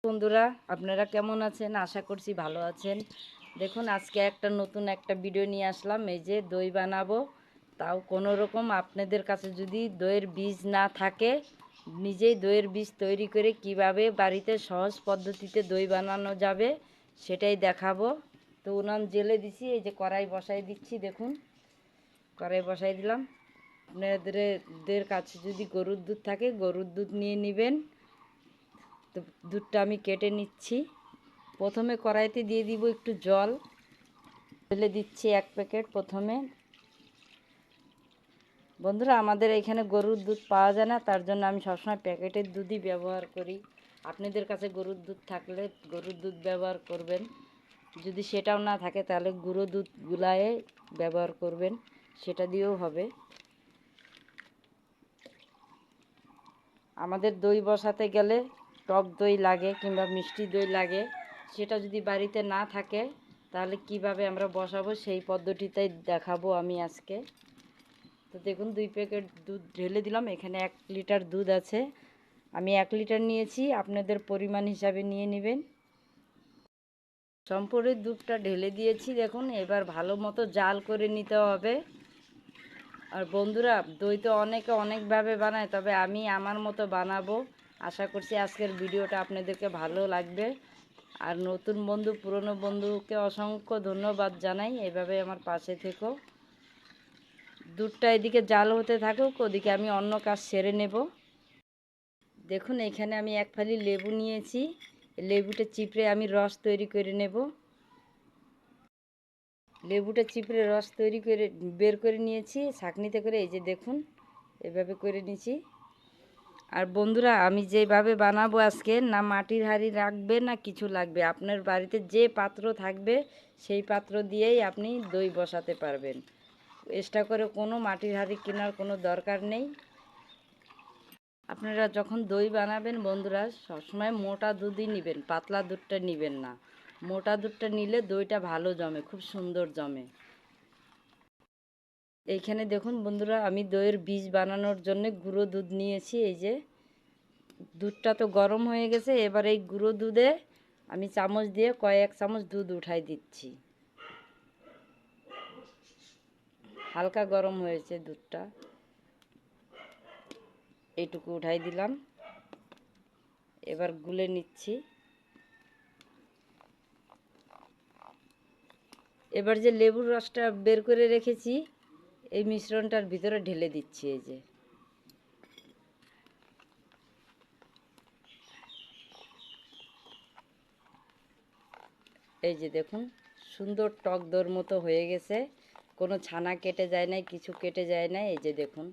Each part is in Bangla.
বন্ধুরা, আপনারা কেমন আছেন? আশা করছি ভালো আছেন। দেখুন, আজকে নতুন একটা ভিডিও নিয়ে আসলাম। এই যে দই বানাবো, তাও কোনো রকম আপনাদের কাছে যদি দইয়ের বীজ না থাকে, নিজেই দইয়ের বীজ তৈরি করে কিভাবে বাড়িতে সহজ পদ্ধতিতে দই বানানো যাবে সেটাই দেখাবো। তো উনান জেলে দিছি, এই যে কড়াই বসাই দিচ্ছি। দেখুন, কড়াই বসাই দিলাম। আপনাদের কাছে যদি গরুর দুধ থাকে, গরুর দুধ নিয়ে নেবেন। তো দুধটা আমি কেটে নিচ্ছি। প্রথমে কড়াইতে দিয়ে দিব একটু জল, ঢেলে দিচ্ছি 1 প্যাকেট। প্রথমে বন্ধুরা, আমাদের এখানে গরুর দুধ পাওয়া যায় না, তার জন্য আমি সবসময় প্যাকেটের দুধই ব্যবহার করি। আপনাদের কাছে গরুর দুধ থাকলে গরুর দুধ ব্যবহার করবেন। যদি সেটাও না থাকে তাহলে গুঁড়ো দুধ গুলায়ে ব্যবহার করবেন, সেটা দিয়েও হবে। আমাদের দই বসাতে গেলে টক দই লাগে কিংবা মিষ্টি দই লাগে। সেটা যদি বাড়িতে না থাকে তাহলে কিভাবে আমরা বসাবো সেই পদ্ধতিটাই দেখাবো আমি আজকে। তো দেখুন, 2 প্যাকেট দুধ ঢেলে দিলাম। এখানে 1 লিটার দুধ আছে। আমি 1 লিটার নিয়েছি, আপনাদের পরিমাণ হিসাবে নিয়ে নেবেন। সম্পূর্ণ দুধটা ঢেলে দিয়েছি। দেখুন, এবার ভালো মতো জাল করে নিতে হবে। আর বন্ধুরা, দই তো অনেকে অনেকভাবে বানায়, তবে আমি আমার মতো বানাবো। আশা করছি আজকের ভিডিওটা আপনাদেরকে ভালো লাগবে। আর নতুন বন্ধু, পুরনো বন্ধুকে অসংখ্য ধন্যবাদ জানাই, এভাবে আমার পাশে থেকো। দুধটা এদিকে জাল হতে থাকুক, ওদিকে আমি অন্য কাজ সেরে নেব। দেখুন, এখানে আমি 1 ফালি লেবু নিয়েছি। লেবুটা চিপড়ে আমি রস তৈরি করে নেব। লেবুটা চিপড়ে রস তৈরি করে বের করে নিয়েছি ছাঁকনিতে করে। এই যে দেখুন, এভাবে করে নিয়েছি। আর বন্ধুরা, আমি যেভাবে বানাবো আজকে, না মাটির হাঁড়ি রাখবে না কিছু লাগবে। আপনার বাড়িতে যে পাত্র থাকবে সেই পাত্র দিয়েই আপনি দই বসাতে পারবেন। এক্সট্রা করে কোনো মাটির হাঁড়ি কেনার কোনো দরকার নেই। আপনারা যখন দই বানাবেন বন্ধুরা, সবসময় মোটা দুধই নেবেন, পাতলা দুধটা নেবেন না। মোটা দুধটা নিলে দইটা ভালো জমে, খুব সুন্দর জমে। এইখানে দেখুন বন্ধুরা, আমি দইয়ের বীজ বানানোর জন্য গুঁড়ো দুধ নিয়েছি। এই যে দুধটা তো গরম হয়ে গেছে। এবার এই গুঁড়ো দুধে আমি চামচ দিয়ে কয়েক চামচ দুধ উঠাই দিচ্ছি। হালকা গরম হয়েছে দুধটা, এইটুকু উঠাই দিলাম। এবার গুলে নিচ্ছি। এবার যে লেবুর রসটা বের করে রেখেছি, এই মিশ্রণটার ভিতরে ঢেলে দিচ্ছি। এই যে দেখুন, সুন্দর টক দইয়ের মতো হয়ে গেছে। কোনো ছানা কেটে যায় নাই, কিছু কেটে যায় নাই। এই যে দেখুন,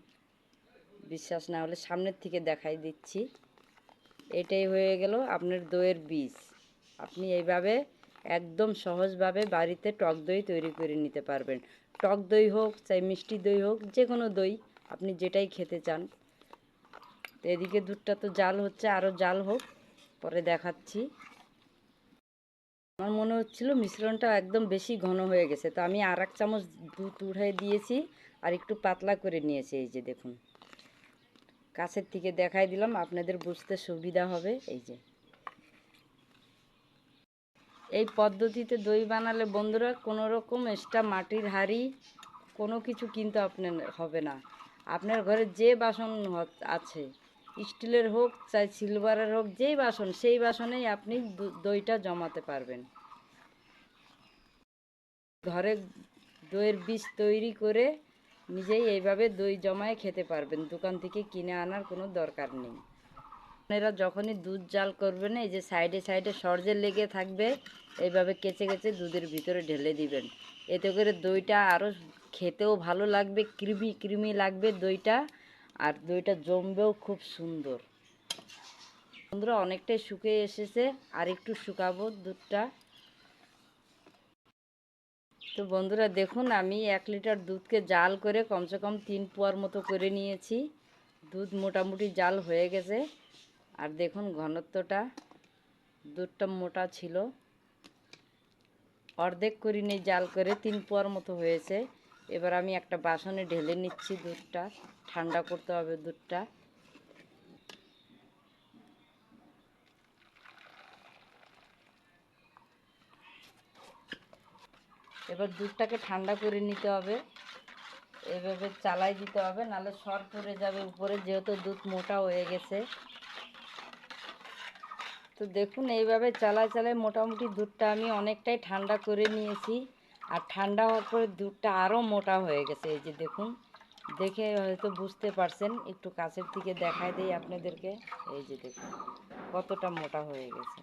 বিশ্বাস না হলে সামনের থেকে দেখাই দিচ্ছি। এটাই হয়ে গেল আপনার দইয়ের বীজ। আপনি এইভাবে একদম সহজভাবে বাড়িতে টক দই তৈরি করে নিতে পারবেন। টক দই হোক চাই মিষ্টি দই হোক, যে কোনো দই আপনি যেটাই খেতে চান। তো এদিকে দুধটা তো জাল হচ্ছে, আরও জাল হোক, পরে দেখাচ্ছি। আমার মনে হচ্ছিল মিশ্রণটা একদম বেশি ঘন হয়ে গেছে, তো আমি আর 1 চামচ দুধ উঠাই দিয়েছি আর একটু পাতলা করে নিয়েছি। এই যে দেখুন, কাছের থেকে দেখাই দিলাম, আপনাদের বুঝতে সুবিধা হবে। এই যে এই পদ্ধতিতে দই বানালে বন্ধুরা কোনো রকম এক্সট্রা মাটির হাঁড়ি কোনো কিছু কিনতে আপনার হবে না। আপনার ঘরে যে বাসন আছে, স্টিলের হোক চাই সিলভারের হোক, যেই বাসন সেই বাসনেই আপনি দইটা জমাতে পারবেন। ঘরে দইয়ের বীজ তৈরি করে নিজেই এইভাবে দই জমায়ে খেতে পারবেন, দোকান থেকে কিনে আনার কোনো দরকার নেই। আপনারা যখনই দুধ জাল করবেন, এই যে সাইডে সাইডে সরজে লেগে থাকবে, এইভাবে কেচে কেচে দুধের ভিতরে ঢেলে দিবেন। এতে করে দইটা আরও খেতেও ভালো লাগবে, ক্রিমি ক্রিমি লাগবে দইটা, আর দইটা জমবেও খুব সুন্দর। বন্ধুরা, অনেকটাই শুকিয়ে এসেছে, আর একটু শুকাবো দুধটা। তো বন্ধুরা দেখুন, আমি 1 লিটার দুধকে জাল করে কমসে কম 3 পোয়ার মতো করে নিয়েছি। দুধ মোটামুটি জাল হয়ে গেছে। আর দেখুন ঘনত্বটা, দুধটা মোটা ছিল, অর্ধেক করে নিয়ে জাল করে 3 পোয়ার মতো হয়েছে। এবার আমি একটা বাসনে ঢেলে নিচ্ছি দুধটা, ঠান্ডা করতে হবে দুধটা। এবার দুধটাকে ঠান্ডা করে নিতে হবে, এভাবে চালাই দিতে হবে, নাহলে সর পড়ে যাবে উপরে, যেহেতু দুধ মোটা হয়ে গেছে। তো দেখুন এইভাবে চালায় চালায় মোটামুটি দুধটা আমি অনেকটাই ঠান্ডা করে নিয়েছি। আর ঠান্ডা হওয়ার পরে দুধটা আরও মোটা হয়ে গেছে। এই যে দেখুন, দেখে হয়তো বুঝতে পারছেন, একটু কাছের থেকে দেখাই দেই আপনাদেরকে। এই যে দেখুন কতটা মোটা হয়ে গেছে।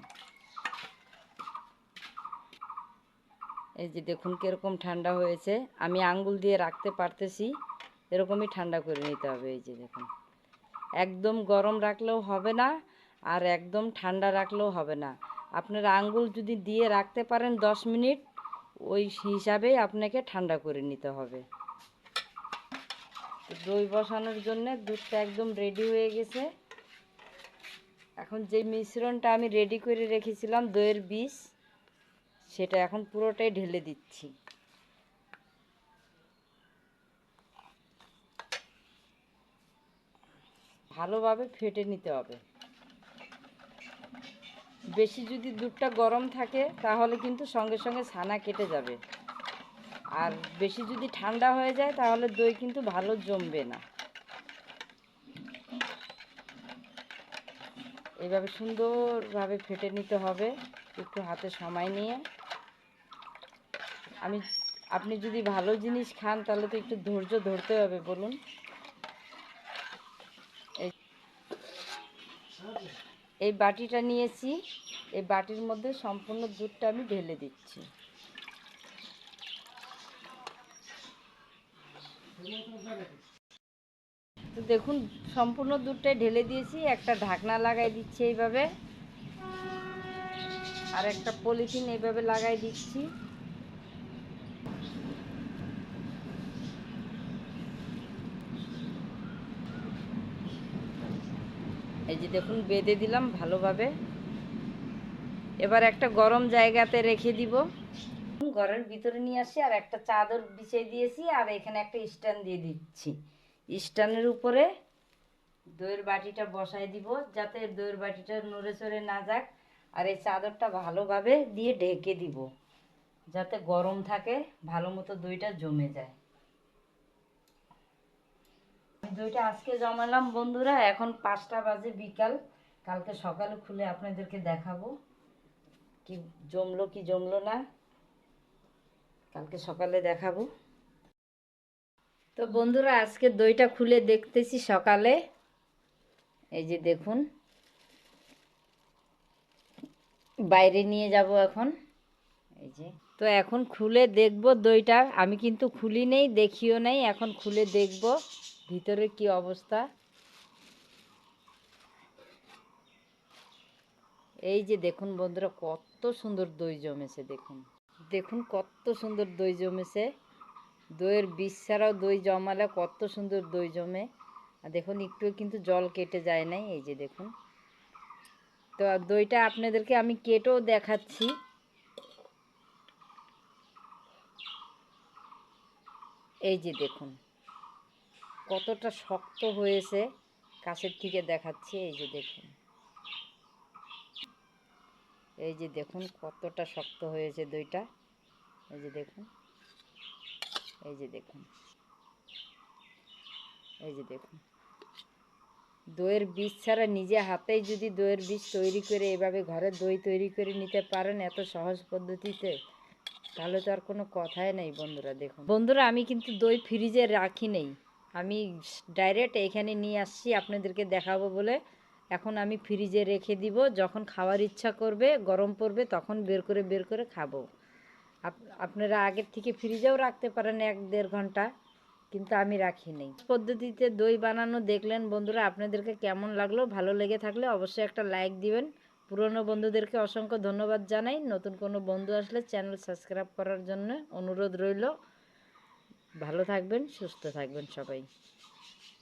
এই যে দেখুন কীরকম ঠান্ডা হয়েছে, আমি আঙ্গুল দিয়ে রাখতে পারতেছি, এরকমই ঠান্ডা করে নিতে হবে। এই যে দেখুন, একদম গরম রাখলেও হবে না, আর একদম ঠান্ডা রাখলেও হবে না। আপনার আঙ্গুল যদি দিয়ে রাখতে পারেন 10 মিনিট, ওই হিসাবে আপনাকে ঠান্ডা করে নিতে হবে। দই বসানোর জন্য দুধটা একদম রেডি হয়ে গেছে। এখন যে মিশ্রণটা আমি রেডি করে রেখেছিলাম দইয়ের বীজ, সেটা এখন পুরোটাই ঢেলে দিচ্ছি। ভালোভাবে ফেটে নিতে হবে। বেশি যদি দুধটা গরম থাকে তাহলে কিন্তু সঙ্গে সঙ্গে ছানা কেটে যাবে, আর বেশি যদি ঠান্ডা হয়ে যায় তাহলে দই কিন্তু ভালো জমবে না। এইভাবে সুন্দরভাবে ফেটে নিতে হবে, একটু হাতে সময় নিয়ে। আপনি যদি ভালো জিনিস খান তাহলে তো একটু ধৈর্য ধরতে হবে, বলুন। এই বাটিটা নিয়েছি, এই বাটির মধ্যে সম্পূর্ণ দুধটা আমি ঢেলে দিচ্ছি। তো দেখুন সম্পূর্ণ দুধটাই ঢেলে দিয়েছি, একটা ঢাকনা লাগাই দিচ্ছি এইভাবে, আর একটা পলিথিন এইভাবে লাগাই দিচ্ছি। এই যে দেখুন বেঁধে দিলাম ভালোভাবে। এবার একটা গরম জায়গাতে রেখে দিব। ঘরের ভিতরে নিয়ে আসি, আর একটা চাদর বিছিয়ে দিয়েছি, আর এখানে একটা স্ট্যান্ড দিয়ে দিচ্ছি। স্ট্যান্ডের উপরে দইয়ের বাটিটা বসাই দিব, যাতে দইয়ের বাটিটা নড়ে চড়ে না যাক। আর এই চাদরটা ভালোভাবে দিয়ে ঢেকে দিব, যাতে গরম থাকে, ভালো মতো দইটা জমে যায়। দইটা আজকে জমালাম বন্ধুরা, এখন 5টা বাজে বিকাল। কালকে সকালে খুলে আপনাদেরকে দেখাবো কি জমলো কি জমলো না, কালকে সকালে দেখাবো। তো বন্ধুরা আজকে দইটা খুলে দেখতেছি সকালে। এই যে দেখুন, বাইরে নিয়ে যাব এখন। এই যে তো এখন খুলে দেখব দইটা, আমি কিন্তু খুলি নেই, দেখিও নেই, এখন খুলে দেখব ভিতরে কি অবস্থা। এই যে দেখুন বন্ধুরা কত সুন্দর দই জমেছে, দেখুন দেখুন কত সুন্দর দই জমেছে। দইয়ের বীজ ছাড়াও দই জমালে কত সুন্দর দই জমে। আর দেখুন একটু কিন্তু জল কেটে যায় নাই। এই যে দেখুন, তো দইটা আপনাদেরকে আমি কেটেও দেখাচ্ছি। এই যে দেখুন কতটা শক্ত হয়েছে, কাছের থেকে দেখাচ্ছি। এই যে দেখুন, এই যে দেখুন কতটা শক্ত হয়েছে দইটা। এই যে দেখুন, এই যে দেখুন, এই যে দেখুন, দইয়ের বীজ ছাড়া নিজে হাতেই যদি দইয়ের বীজ তৈরি করে এভাবে ঘরে দই তৈরি করে নিতে পারেন এত সহজ পদ্ধতিতে, তাহলে তো আর কোনো কথাই নেই বন্ধুরা। দেখুন বন্ধুরা, আমি কিন্তু দই ফ্রিজে রাখি নেই, আমি ডাইরেক্ট এখানে নিয়ে আসছি আপনাদেরকে দেখাবো বলে। এখন আমি ফ্রিজে রেখে দিব, যখন খাওয়ার ইচ্ছা করবে গরম পড়বে তখন বের করে খাবো। আপনারা আগের থেকে ফ্রিজেও রাখতে পারেন 1-1.5 ঘন্টা, কিন্তু আমি রাখি নেই। পদ্ধতিতে দই বানানো দেখলেন বন্ধুরা, আপনাদেরকে কেমন লাগলো? ভালো লেগে থাকলে অবশ্যই একটা লাইক দিবেন। পুরনো বন্ধুদেরকে অসংখ্য ধন্যবাদ জানাই। নতুন কোনো বন্ধু আসলে চ্যানেল সাবস্ক্রাইব করার জন্য অনুরোধ রইল। ভালো থাকবেন, সুস্থ থাকবেন সবাই।